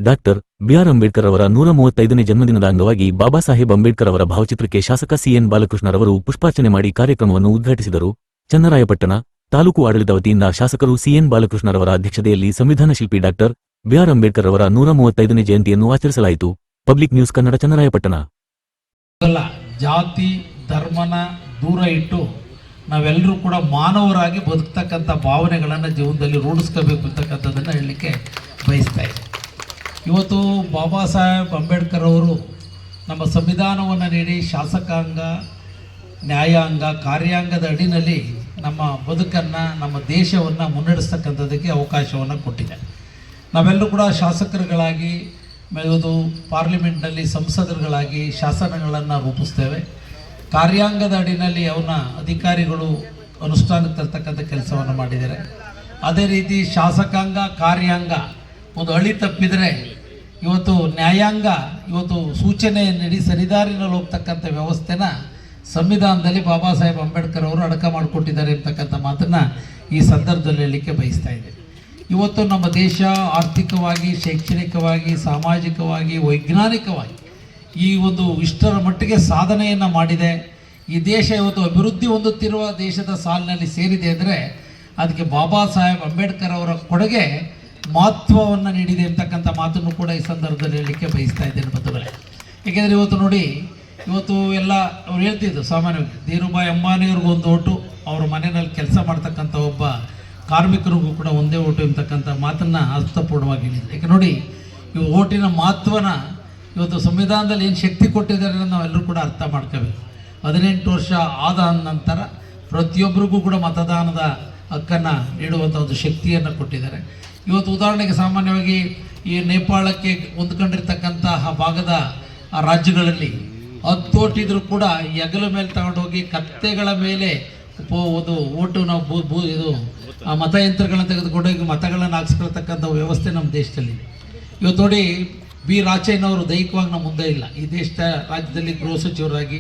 Doctor B R. Ambedkar ಅವರ 135ನೇ ಜನ್ಮದಿನದ ಅಂಗವಾಗಿ ಬಾಬಾ ಸಾಹೇಬ್ ಅಂಬೇಡ್ಕರ್ ಅವರ ಭಾವಚಿತ್ರಕ್ಕೆ ಶಾಸಕ ಸಿ.ಎನ್. ಬಾಲಕೃಷ್ಣರವರು ಪುಷ್ಪಾರ್ಚನೆ ಮಾಡಿ ಕಾರ್ಯಕ್ರಮವನ್ನು ಉದ್ಘಾಟಿಸಿದರು. ಚನ್ನರಾಯಪಟ್ಟಣ ತಾಲೂಕು ಆಡಳಿತ ವತಿಯಿಂದ ಶಾಸಕರು ಸಿ.ಎನ್. ಬಾಲಕೃಷ್ಣರವರ ಅಧ್ಯಕ್ಷತೆಯಲ್ಲಿ ಸಂವಿಧಾನ ಶಿಲ್ಪಿ ಡಾಕ್ಟರ್ ಬಿ.ಆರ್. ಅಂಬೇಡ್ಕರ್ ಅವರ 135ನೇ ಜಯಂತಿಯನ್ನು ಆಚರಿಸಲಾಯಿತು. Public news Kannada, Channarayapatna. ಜಾತಿ ಧರ್ಮನ ದೂರ ಇಟ್ಟು ನಾವೆಲ್ಲರೂ ಕೂಡ ಮಾನವರಾಗಿ ಬದುಕ್ತಕ್ಕಂಥ ಭಾವನೆಗಳನ್ನು ಜೀವನದಲ್ಲಿ ರೂಢಿಸ್ಕೋಬೇಕು ಅಂತಕ್ಕಂಥದ್ದನ್ನು ಹೇಳಲಿಕ್ಕೆ ಬಯಸ್ತಾ ಇದೆ. ಇವತ್ತು ಬಾಬಾ ಸಾಹೇಬ್ ಅಂಬೇಡ್ಕರ್ ಅವರು ನಮ್ಮ ಸಂವಿಧಾನವನ್ನು ನೀಡಿ ಶಾಸಕಾಂಗ, ನ್ಯಾಯಾಂಗ, ಕಾರ್ಯಾಂಗದ ಅಡಿನಲ್ಲಿ ನಮ್ಮ ಬದುಕನ್ನು, ನಮ್ಮ ದೇಶವನ್ನು ಮುನ್ನಡೆಸ್ತಕ್ಕಂಥದ್ದಕ್ಕೆ ಅವಕಾಶವನ್ನು ಕೊಟ್ಟಿದೆ. ನಾವೆಲ್ಲರೂ ಕೂಡ ಶಾಸಕರುಗಳಾಗಿ ಇವತ್ತು ಪಾರ್ಲಿಮೆಂಟ್ನಲ್ಲಿ ಸಂಸದರುಗಳಾಗಿ ಶಾಸನಗಳನ್ನು ರೂಪಿಸ್ತೇವೆ. ಕಾರ್ಯಾಂಗದ ಅಡಿನಲ್ಲಿ ಅವನ್ನ ಅಧಿಕಾರಿಗಳು ಅನುಷ್ಠಾನಕ್ಕೆ ತರ್ತಕ್ಕಂಥ ಕೆಲಸವನ್ನು ಮಾಡಿದ್ದಾರೆ. ಅದೇ ರೀತಿ ಶಾಸಕಾಂಗ, ಕಾರ್ಯಾಂಗ ಒಂದು ಹಳಿ ತಪ್ಪಿದರೆ ಇವತ್ತು ನ್ಯಾಯಾಂಗ ಇವತ್ತು ಸೂಚನೆ ನೀಡಿ ಸರಿದಾರಿನಲ್ಲಿ ಹೋಗ್ತಕ್ಕಂಥ ವ್ಯವಸ್ಥೆನ ಸಂವಿಧಾನದಲ್ಲಿ ಬಾಬಾ ಸಾಹೇಬ್ ಅಂಬೇಡ್ಕರ್ ಅವರು ಅಡಕ ಮಾಡಿಕೊಟ್ಟಿದ್ದಾರೆ ಅಂತಕ್ಕಂಥ ಮಾತನ್ನು ಈ ಸಂದರ್ಭದಲ್ಲಿ ಹೇಳಲಿಕ್ಕೆ ಬಯಸ್ತಾ ಇದೆ. ಇವತ್ತು ನಮ್ಮ ದೇಶ ಆರ್ಥಿಕವಾಗಿ, ಶೈಕ್ಷಣಿಕವಾಗಿ, ಸಾಮಾಜಿಕವಾಗಿ, ವೈಜ್ಞಾನಿಕವಾಗಿ ಈ ಒಂದು ಇಷ್ಟರ ಮಟ್ಟಿಗೆ ಸಾಧನೆಯನ್ನು ಮಾಡಿದೆ. ಈ ದೇಶ ಇವತ್ತು ಅಭಿವೃದ್ಧಿ ಹೊಂದುತ್ತಿರುವ ದೇಶದ ಸಾಲಿನಲ್ಲಿ ಸೇರಿದೆ ಅಂದರೆ ಅದಕ್ಕೆ ಬಾಬಾ ಸಾಹೇಬ್ ಅಂಬೇಡ್ಕರ್ ಅವರ ಕೊಡುಗೆ ಮಹತ್ವವನ್ನು ನೀಡಿದೆ ಅಂತಕ್ಕಂಥ ಮಾತನ್ನು ಕೂಡ ಈ ಸಂದರ್ಭದಲ್ಲಿ ಹೇಳಲಿಕ್ಕೆ ಬಯಸ್ತಾ ಇದ್ದೇನೆ ಬಂಧುಗಳೇ. ಏಕೆಂದರೆ ಇವತ್ತು ನೋಡಿ, ಇವತ್ತು ಎಲ್ಲ ಅವ್ರು ಹೇಳ್ತಿದ್ದು ಸಾಮಾನ್ಯವಾಗಿ ಧೀರುಭಾಯಿ ಅಂಬಾನಿಯವ್ರಿಗೂ ಒಂದು ಓಟು, ಅವ್ರ ಮನೆಯಲ್ಲಿ ಕೆಲಸ ಮಾಡ್ತಕ್ಕಂಥ ಒಬ್ಬ ಕಾರ್ಮಿಕರಿಗೂ ಕೂಡ ಒಂದೇ ಓಟು ಎಂಬತಕ್ಕಂಥ ಮಾತನ್ನು ಅರ್ಥಪೂರ್ಣವಾಗಿ ಹೇಳಿದ್ರು. ಯಾಕೆ ನೋಡಿ, ಈ ಓಟಿನ ಮಹತ್ವನ ಇವತ್ತು ಸಂವಿಧಾನದಲ್ಲಿ ಏನು ಶಕ್ತಿ ಕೊಟ್ಟಿದ್ದಾರೆ ಅನ್ನೋದು ನಾವೆಲ್ಲರೂ ಕೂಡ ಅರ್ಥ ಮಾಡ್ಕೋಬೇಕು. 18 ವರ್ಷ ಆದ ನಂತರ ಪ್ರತಿಯೊಬ್ಬರಿಗೂ ಕೂಡ ಮತದಾನದ ಹಕ್ಕನ್ನು ನೀಡುವಂಥ ಒಂದು ಶಕ್ತಿಯನ್ನು ಕೊಟ್ಟಿದ್ದಾರೆ. ಇವತ್ತು ಉದಾಹರಣೆಗೆ ಸಾಮಾನ್ಯವಾಗಿ ಈ ನೇಪಾಳಕ್ಕೆ ಹೊಂದ್ಕೊಂಡಿರ್ತಕ್ಕಂತಹ ಭಾಗದ ರಾಜ್ಯಗಳಲ್ಲಿ 10 ಓಟಿದ್ರು ಕೂಡ ಹೆಗಲ ಮೇಲೆ ತಗೊಂಡೋಗಿ ಕತ್ತೆಗಳ ಮೇಲೆ ಒಂದು ಓಟು ನಾವು ಇದು ಮತಯಂತ್ರಗಳನ್ನು ತೆಗೆದುಕೊಂಡೋಗಿ ಮತಗಳನ್ನು ಹಾಕ್ಸ್ಕೊಳ್ತಕ್ಕಂಥ ವ್ಯವಸ್ಥೆ ನಮ್ಮ ದೇಶದಲ್ಲಿದೆ. ಇವತ್ತು ನೋಡಿ, ಬಿ ರಾಚಯ್ಯನವರು ದೈಹಿಕವಾಗಿ ನಮ್ಮ ಮುಂದೆ ಇಲ್ಲ. ಈ ದೇಶದ ರಾಜ್ಯದಲ್ಲಿ ಗೃಹ ಸಚಿವರಾಗಿ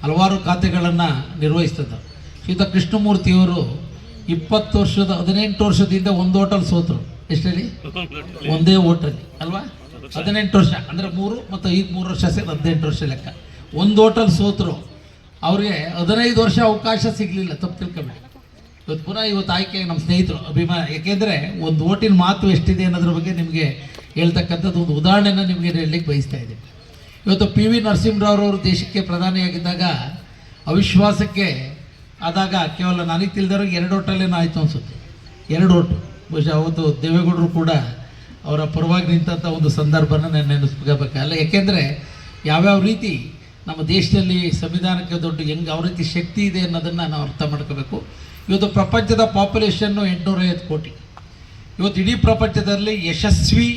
ಹಲವಾರು ಖಾತೆಗಳನ್ನು ನಿರ್ವಹಿಸ್ತಿದ್ದಾರೆ. ಶ್ರೀಯುತ ಕೃಷ್ಣಮೂರ್ತಿಯವರು 18 ವರ್ಷದಿಂದ ಒಂದು ಓಟಲ್ಲಿ ಸೋತರು. ಎಷ್ಟಲ್ಲಿ? ಒಂದೇ ಓಟಲ್ಲಿ ಅಲ್ವಾ? 18 ವರ್ಷ ಅಂದರೆ 3 ಮತ್ತು ಈಗ 3 ವರ್ಷ ಸೇರಿ 18 ವರ್ಷ ಲೆಕ್ಕ. ಒಂದು ಓಟಲ್ಲಿ ಸೋತರು. ಅವ್ರಿಗೆ 15 ವರ್ಷ ಅವಕಾಶ ಸಿಗಲಿಲ್ಲ. ತಪ್ಪು ತಿಳ್ಕೊಬೇಡಿ. ಇವತ್ತು ಪುನಃ ಇವತ್ತು ಆಯ್ಕೆ ನಮ್ಮ ಸ್ನೇಹಿತರು ಅಭಿಮಾನ. ಯಾಕೆಂದರೆ ಒಂದು ಓಟಿನ ಮಾತು ಎಷ್ಟಿದೆ ಅನ್ನೋದ್ರ ಬಗ್ಗೆ ನಿಮಗೆ ಹೇಳ್ತಕ್ಕಂಥದ್ದು ಒಂದು ಉದಾಹರಣೆನ ನಿಮಗೆ ಹೇಳಲಿಕ್ಕೆ ಬಯಸ್ತಾ ಇದೆ. ಇವತ್ತು ಪಿ.ವಿ. ನರಸಿಂಹರಾವ್ರವರು ದೇಶಕ್ಕೆ ಪ್ರಧಾನಿಯಾಗಿದ್ದಾಗ ಅವಿಶ್ವಾಸಕ್ಕೆ ಆದಾಗ ಕೇವಲ ನನಗೆ ತಿಳಿದವ್ರಿಗೆ 2 ಓಟಲ್ಲೇನೋ ಆಯಿತು ಅನಿಸುತ್ತೆ. 2 ಓಟು. ಬಹುಶಃ ಅವತ್ತು ದೇವೇಗೌಡರು ಕೂಡ ಅವರ ಪರವಾಗಿ ನಿಂತಹ ಒಂದು ಸಂದರ್ಭನ ನಾನು ನೆನೆಸ್ಕೋಬೇಕಲ್ಲ. ಯಾಕೆಂದರೆ ಯಾವ್ಯಾವ ರೀತಿ ನಮ್ಮ ದೇಶದಲ್ಲಿ ಸಂವಿಧಾನಕ್ಕೆ ದೊಡ್ಡ ಹೆಂಗೆ ಯಾವ ರೀತಿ ಶಕ್ತಿ ಇದೆ ಅನ್ನೋದನ್ನು ನಾವು ಅರ್ಥ ಮಾಡ್ಕೋಬೇಕು. ಇವತ್ತು ಪ್ರಪಂಚದ ಪಾಪ್ಯುಲೇಷನ್ನು 850 ಕೋಟಿ. ಇವತ್ತು ಇಡೀ ಪ್ರಪಂಚದಲ್ಲಿ ಯಶಸ್ವಿ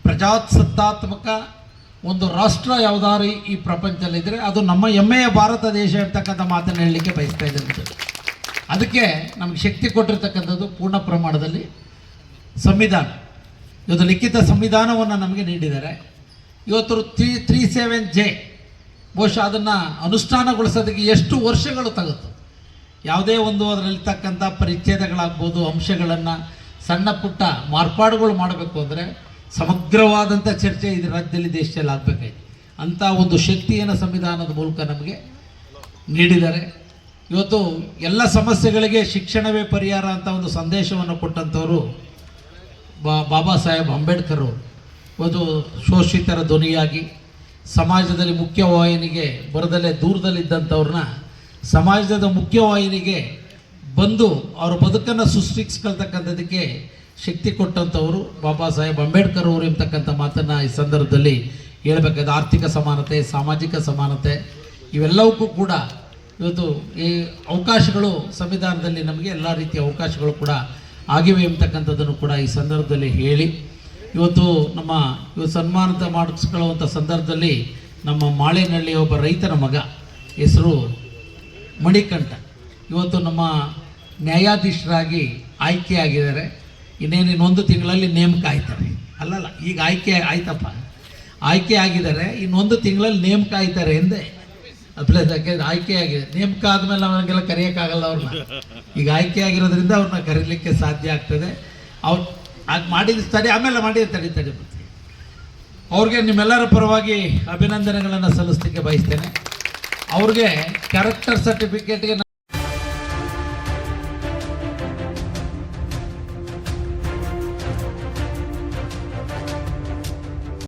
ಪ್ರಜಾಸತ್ತಾತ್ಮಕ ಒಂದು ರಾಷ್ಟ್ರ ಯಾವುದಾದ್ರು ಈ ಪ್ರಪಂಚದಲ್ಲಿದ್ದರೆ ಅದು ನಮ್ಮ ಹೆಮ್ಮೆಯ ಭಾರತ ದೇಶ ಅಂತಕ್ಕಂಥ ಮಾತನ್ನು ಹೇಳಲಿಕ್ಕೆ ಬಯಸ್ತಾ ಇದ್ದಾರೆ. ಅದಕ್ಕೆ ನಮಗೆ ಶಕ್ತಿ ಕೊಟ್ಟಿರ್ತಕ್ಕಂಥದ್ದು ಪೂರ್ಣ ಪ್ರಮಾಣದಲ್ಲಿ ಸಂವಿಧಾನ. ಇವತ್ತು ಲಿಖಿತ ಸಂವಿಧಾನವನ್ನು ನಮಗೆ ನೀಡಿದ್ದಾರೆ. ಇವತ್ತು 337J ಬಹುಶಃ ಅದನ್ನು ಅನುಷ್ಠಾನಗೊಳಿಸೋದಕ್ಕೆ ಎಷ್ಟು ವರ್ಷಗಳು ತಗುತ್ತೆ. ಯಾವುದೇ ಒಂದು ಅದರಲ್ಲಿರ್ತಕ್ಕಂಥ ಪರಿಚ್ಛೇದಗಳಾಗ್ಬೋದು, ಅಂಶಗಳನ್ನು ಸಣ್ಣ ಪುಟ್ಟ ಮಾರ್ಪಾಡುಗಳು ಮಾಡಬೇಕು ಅಂದರೆ ಸಮಗ್ರವಾದಂಥ ಚರ್ಚೆ ಇದು ರಾಜ್ಯದಲ್ಲಿ, ದೇಶದಲ್ಲಿ ಆಗಬೇಕಾಯ್ತು. ಅಂಥ ಒಂದು ಶಕ್ತಿಯನ್ನು ಸಂವಿಧಾನದ ಮೂಲಕ ನಮಗೆ ನೀಡಿದ್ದಾರೆ. ಇವತ್ತು ಎಲ್ಲ ಸಮಸ್ಯೆಗಳಿಗೆ ಶಿಕ್ಷಣವೇ ಪರಿಹಾರ ಅಂತ ಒಂದು ಸಂದೇಶವನ್ನು ಕೊಟ್ಟಂಥವರು ಬಾಬಾ ಸಾಹೇಬ್ ಅಂಬೇಡ್ಕರ್ ಅವರು. ಒಂದು ಶೋಷಿತರ ಧ್ವನಿಯಾಗಿ ಸಮಾಜದಲ್ಲಿ ಮುಖ್ಯವಾಹಿನಿಗೆ ಬರದಲ್ಲೇ ದೂರದಲ್ಲಿದ್ದಂಥವ್ರನ್ನ ಸಮಾಜದ ಮುಖ್ಯವಾಹಿನಿಗೆ ಬಂದು ಅವರ ಬದುಕನ್ನು ಸೃಷ್ಟಿಸ್ಕೊಳ್ತಕ್ಕಂಥದ್ದಕ್ಕೆ ಶಕ್ತಿ ಕೊಟ್ಟಂಥವರು ಬಾಬಾ ಸಾಹೇಬ್ ಅಂಬೇಡ್ಕರ್ ಅವರು ಎಂಬತಕ್ಕಂಥ ಮಾತನ್ನು ಈ ಸಂದರ್ಭದಲ್ಲಿ ಹೇಳಬೇಕಾದ. ಆರ್ಥಿಕ ಸಮಾನತೆ, ಸಾಮಾಜಿಕ ಸಮಾನತೆ ಇವೆಲ್ಲವಕ್ಕೂ ಕೂಡ ಇವತ್ತು ಈ ಅವಕಾಶಗಳು ಸಂವಿಧಾನದಲ್ಲಿ ನಮಗೆ ಎಲ್ಲ ರೀತಿಯ ಅವಕಾಶಗಳು ಕೂಡ ಆಗಿವೆ ಎಂಬತಕ್ಕಂಥದ್ದನ್ನು ಕೂಡ ಈ ಸಂದರ್ಭದಲ್ಲಿ ಹೇಳಿ, ಇವತ್ತು ಸನ್ಮಾನಿತ ಮಾಡಿಸ್ಕೊಳ್ಳುವಂಥ ಸಂದರ್ಭದಲ್ಲಿ ನಮ್ಮ ಮಾಳೇನಹಳ್ಳಿಯ ಒಬ್ಬ ರೈತನ ಮಗ, ಹೆಸರು ಮಣಿಕಂಠ, ಇವತ್ತು ನಮ್ಮ ನ್ಯಾಯಾಧೀಶರಾಗಿ ಆಯ್ಕೆಯಾಗಿದ್ದಾರೆ. ಇನ್ನೊಂದು ತಿಂಗಳಲ್ಲಿ ನೇಮಕ ಆಯ್ತಾರೆ. ಅಲ್ಲಲ್ಲ, ಈಗ ಆಯ್ತಪ್ಪ, ಆಯ್ಕೆ ಆಗಿದ್ದಾರೆ. 1 ತಿಂಗಳಲ್ಲಿ ನೇಮಕ ಆಯ್ತಾರೆ ಎಂದೇ ಯಾಕೆಂದರೆ ಆಯ್ಕೆ ಆಗಿದೆ. ನೇಮಕ ಆದಮೇಲೆ ಅವನಿಗೆಲ್ಲ ಕರೆಯೋಕ್ಕಾಗಲ್ಲ ಅವ್ರನ್ನ. ಈಗ ಆಯ್ಕೆ ಆಗಿರೋದ್ರಿಂದ ಅವ್ರನ್ನ ಕರೀಲಿಕ್ಕೆ ಸಾಧ್ಯ ಆಗ್ತದೆ. ಅವ್ರು ಅದು ಮಾಡಿದ ತಡಿ, ಆಮೇಲೆ ಮಾಡಿ ತಡಿ ಅವ್ರಿಗೆ ನಿಮ್ಮೆಲ್ಲರ ಪರವಾಗಿ ಅಭಿನಂದನೆಗಳನ್ನು ಸಲ್ಲಿಸಲಿಕ್ಕೆ ಬಯಸ್ತೇನೆ. ಅವ್ರಿಗೆ ಕ್ಯಾರೆಕ್ಟರ್ ಸರ್ಟಿಫಿಕೇಟ್ಗೆ